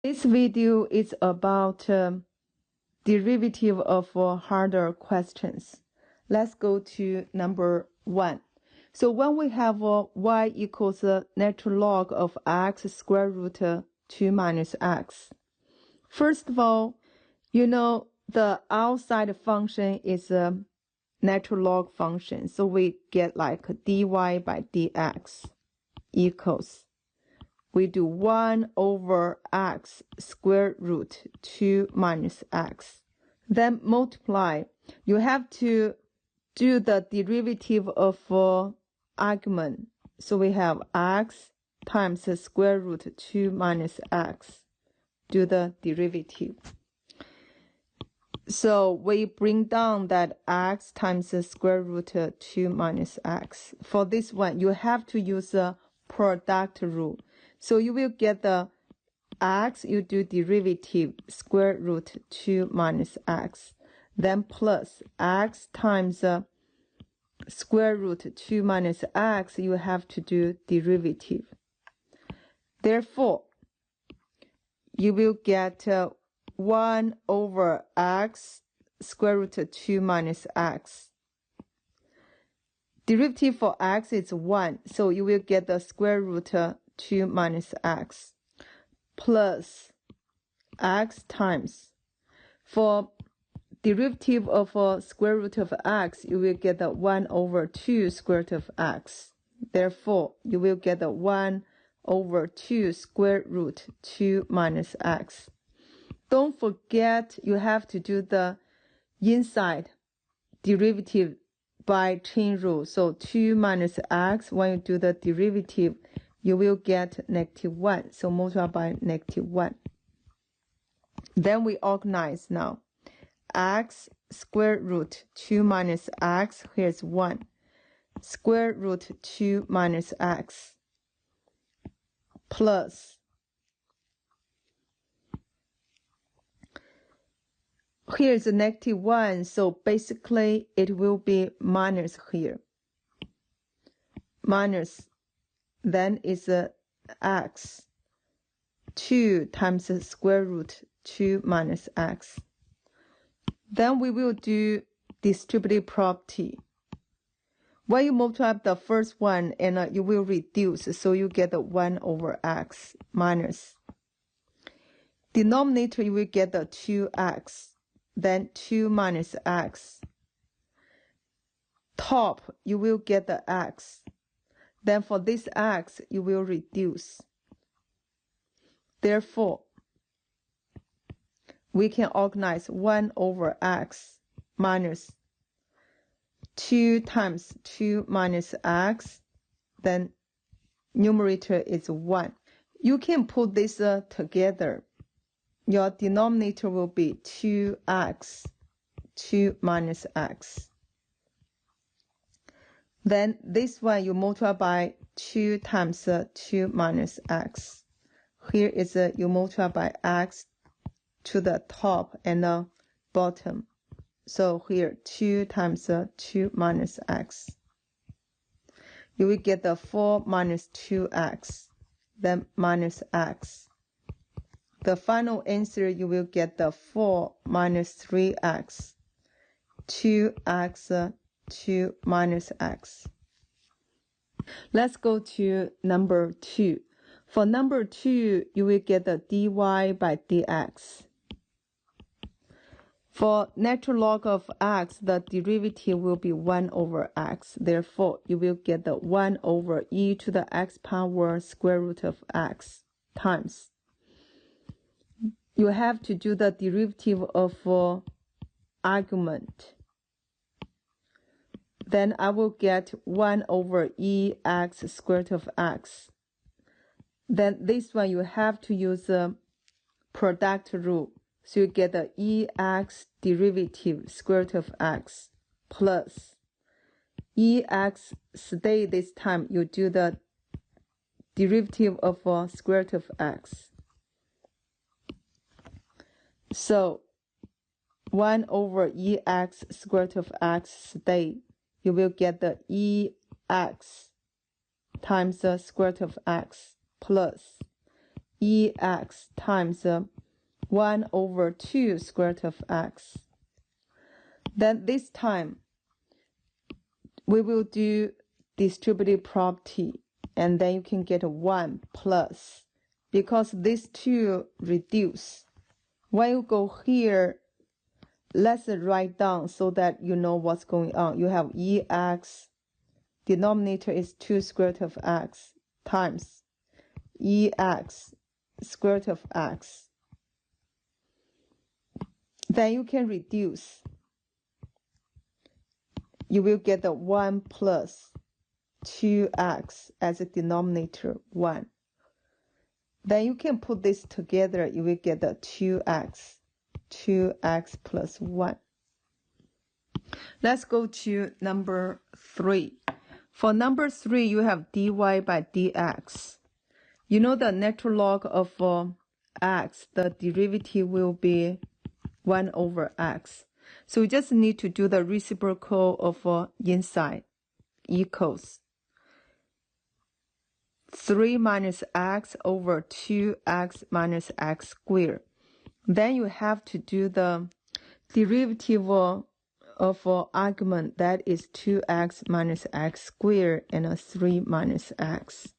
This video is about derivative of harder questions. Let's go to number 1. So when we have y equals natural log of x square root 2 minus x. First of all, you know the outside function is a natural log function. So we get like dy by dx equals. We do 1 over x square root 2 minus x. Then multiply. You have to do the derivative of argument. So we have x times the square root 2 minus x. Do the derivative. So we bring down that x times the square root 2 minus x. For this one, you have to use a product rule. So you will get the x, you do derivative square root 2 minus x. Then plus x times square root 2 minus x, you have to do derivative. Therefore, you will get 1 over x square root 2 minus x. Derivative for x is 1, so you will get the square root 2 minus x plus x times. For derivative of square root of x, you will get the 1 over 2 square root of x. Therefore, you will get the 1 over 2 square root 2 minus x. Don't forget you have to do the inside derivative by chain rule. So 2 minus x, when you do the derivative, you will get -1. So multiply by -1. Then we organize now. X square root 2 minus x, here's 1. Square root 2 minus x plus. Here is a -1, so basically it will be minus here. Minus, then is a x. 2 times the square root 2 minus x. Then we will do distributive property. When you multiply the first one, and you will reduce, so you get the 1 over x minus. Denominator, you will get the 2x. Then 2 minus x. Top, you will get the x. Then for this x, you will reduce. Therefore, we can organize 1 over x minus 2 times 2 minus x. Then numerator is 1. You can put this together. Your denominator will be 2x, 2 minus x. Then this one you multiply by 2 times 2 minus x. Here is you multiply by x to the top and the bottom. So here 2 times 2 minus x. You will get the 4 minus 2x, then minus x. The final answer, you will get the 4 minus 3x, 2x, 2 minus x. Let's go to number 2. For number 2, you will get the dy by dx. For natural log of x, the derivative will be 1 over x. Therefore, you will get the 1 over e to the x power square root of x times. You have to do the derivative of argument. Then I will get 1 over ex square root of x. Then this one you have to use the product rule. So you get the ex derivative square root of x plus ex stay this time. You do the derivative of square root of x. So 1 over ex square root of x stay. You will get the ex times the square root of x plus ex times 1 over 2 square root of x. Then this time, we will do distributive property, and then you can get 1 plus, because these two reduce. When you go here, let's write down so that you know what's going on. You have ex, denominator is 2 square root of x, times ex square root of x. Then you can reduce. You will get the 1 plus 2x as a denominator, 1. Then you can put this together, you will get the 2x plus 1. Let's go to number 3. For number 3, you have dy by dx. You know the natural log of x, the derivative will be 1 over x. So we just need to do the reciprocal of inside, equals 3 minus x over 2x minus x squared. Then you have to do the derivative of argument, that is 2x minus x squared and 3 minus x.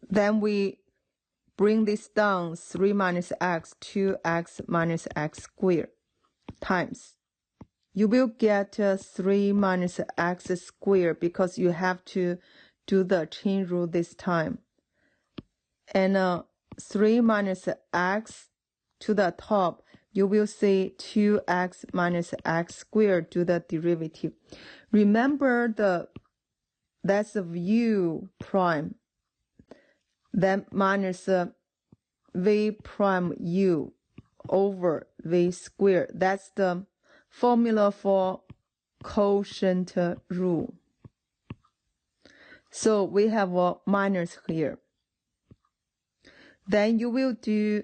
Then we bring this down, 3 minus x, 2x minus x squared, times. You will get 3 minus x squared because you have to do the chain rule this time. And 3 minus x to the top, you will see 2x minus x squared, do the derivative. Remember that's of u prime. Then minus v prime u over v squared. That's the formula for quotient rule. So we have a minus here. Then you will do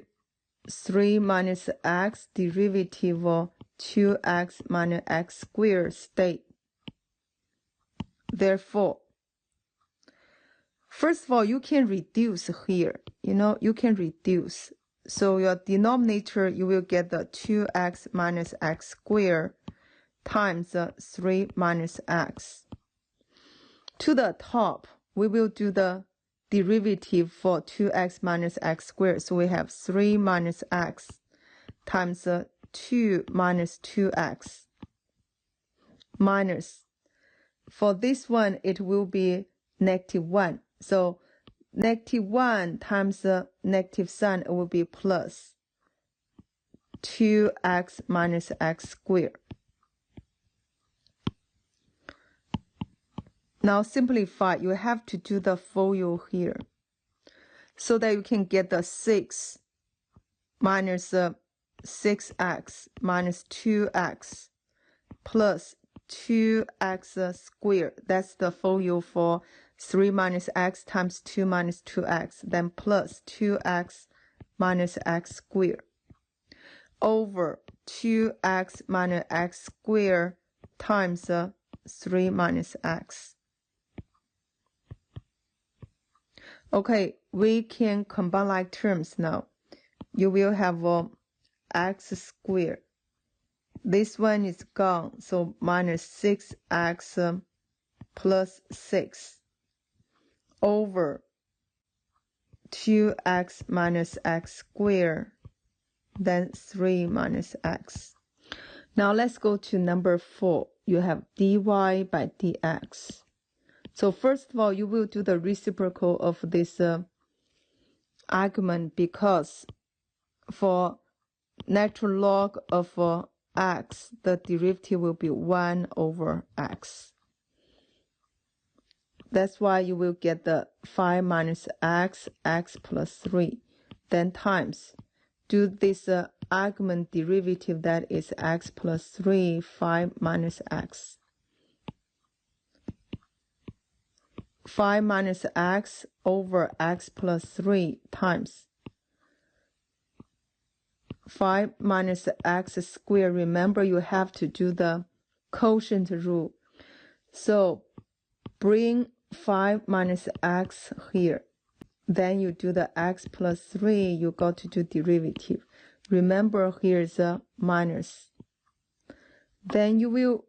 3 minus x derivative of 2x minus x squared state. Therefore, first of all, you can reduce here. You can reduce. So your denominator, you will get the 2x minus x squared times 3 minus x. To the top, we will do the derivative for 2x minus x squared. So we have 3 minus x times 2 minus 2x minus. For this one, it will be negative 1. So negative 1 times the negative sign will be plus 2x minus x squared. Now simplify, you have to do the FOIL here so that you can get the 6 minus 6x minus 2x plus 2x squared. That's the FOIL for 3 minus x times 2 minus 2x, then plus 2x minus x squared over 2x minus x squared times 3 minus x. Okay, we can combine like terms now. You will have x squared. This one is gone, so minus 6x plus 6 over 2x minus x squared, then 3 minus x. Now let's go to number 4. You have dy by dx. So first of all, you will do the reciprocal of this argument, because for natural log of x, the derivative will be 1 over x. That's why you will get the 5 minus x, x plus 3, then times. Do this argument derivative, that is x plus 3, 5 minus x. 5 minus x over x plus 3 times 5 minus x squared. Remember, you have to do the quotient rule. So bring 5 minus x here. Then you do the x plus 3, you got to do derivative. Remember, here's a minus. Then you will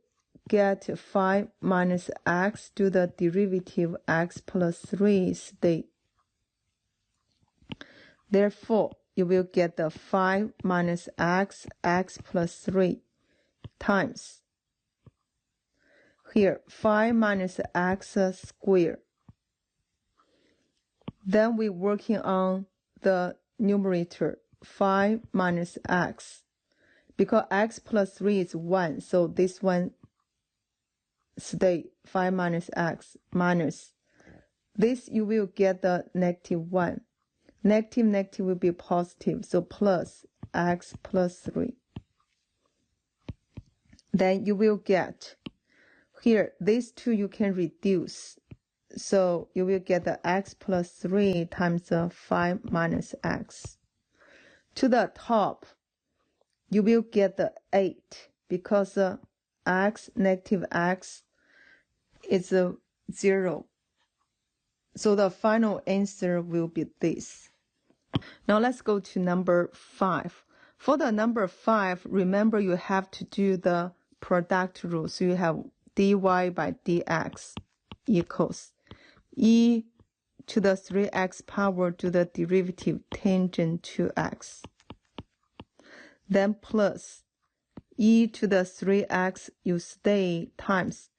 get 5 minus x, do the derivative, x plus 3 stay. Therefore, you will get the 5 minus x, x plus 3 times. Here, 5 minus x squared. Then we're working on the numerator, 5 minus x. Because x plus 3 is 1, so this one stay, 5 minus x minus. This you will get the negative 1. Negative will be positive, so plus x plus 3. Then you will get, here, these two you can reduce. So you will get the x plus 3 times the 5 minus x. To the top, you will get the 8 because x, negative x is 0. So the final answer will be this. Now let's go to number 5. For the number 5, remember you have to do the product rule. So you have dy by dx equals e to the 3x power to the derivative tangent to x. Then plus e to the 3x you stay times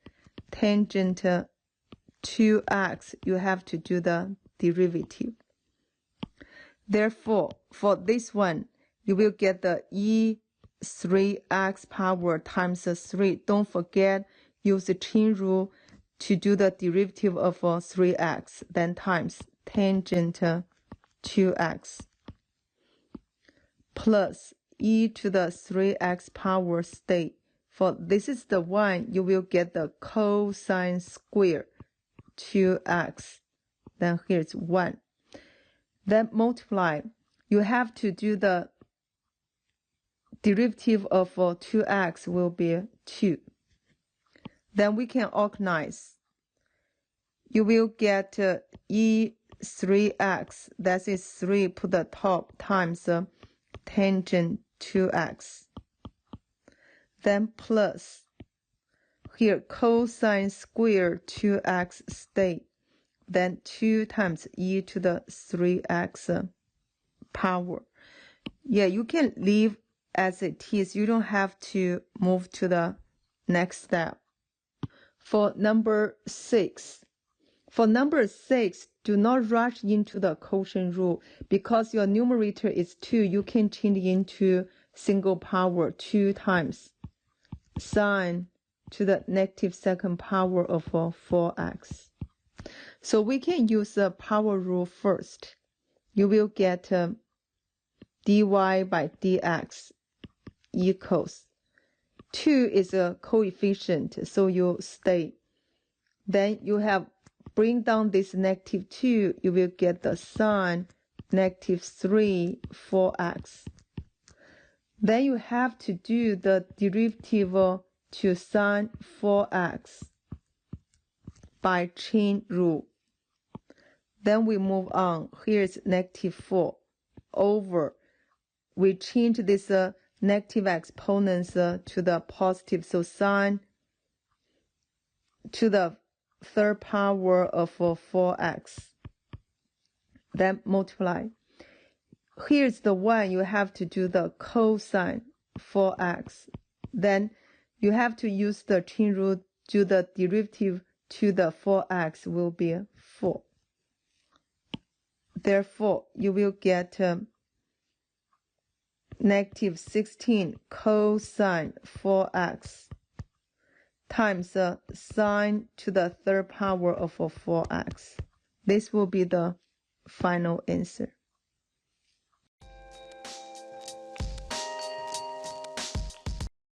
tangent to x, you have to do the derivative. Therefore, for this one, you will get the e 3x power times 3. Don't forget, use the chain rule to do the derivative of 3x, then times tangent to x, plus e to the 3x power stay. For this is the one, you will get the cosine square to x. Then here's 1. Then multiply. You have to do the derivative of 2x will be 2. Then we can organize. You will get e 3x, that is 3, put the top, times tangent to x. Then plus, here cosine square 2x stay. Then 2 times e to the 3x power. Yeah, you can leave as it is. You don't have to move to the next step. For number 6. For number 6, do not rush into the quotient rule. Because your numerator is 2, you can change into single power 2 times sine to the negative second power of 4x. So we can use the power rule first. You will get dy by dx equals 2 is a coefficient, so you stay. Then you have bring down this negative 2, you will get the sine negative 3 4x. Then you have to do the derivative to sine 4x by chain rule. Then we move on. Here's negative 4 over. We change this negative exponents to the positive. So sine to the third power of 4x. Then multiply. Here's the one you have to do the cosine 4x. Then you have to use the chain rule, do the derivative to the 4x will be 4. Therefore, you will get negative 16 cosine 4x times sine to the third power of 4x. This will be the final answer.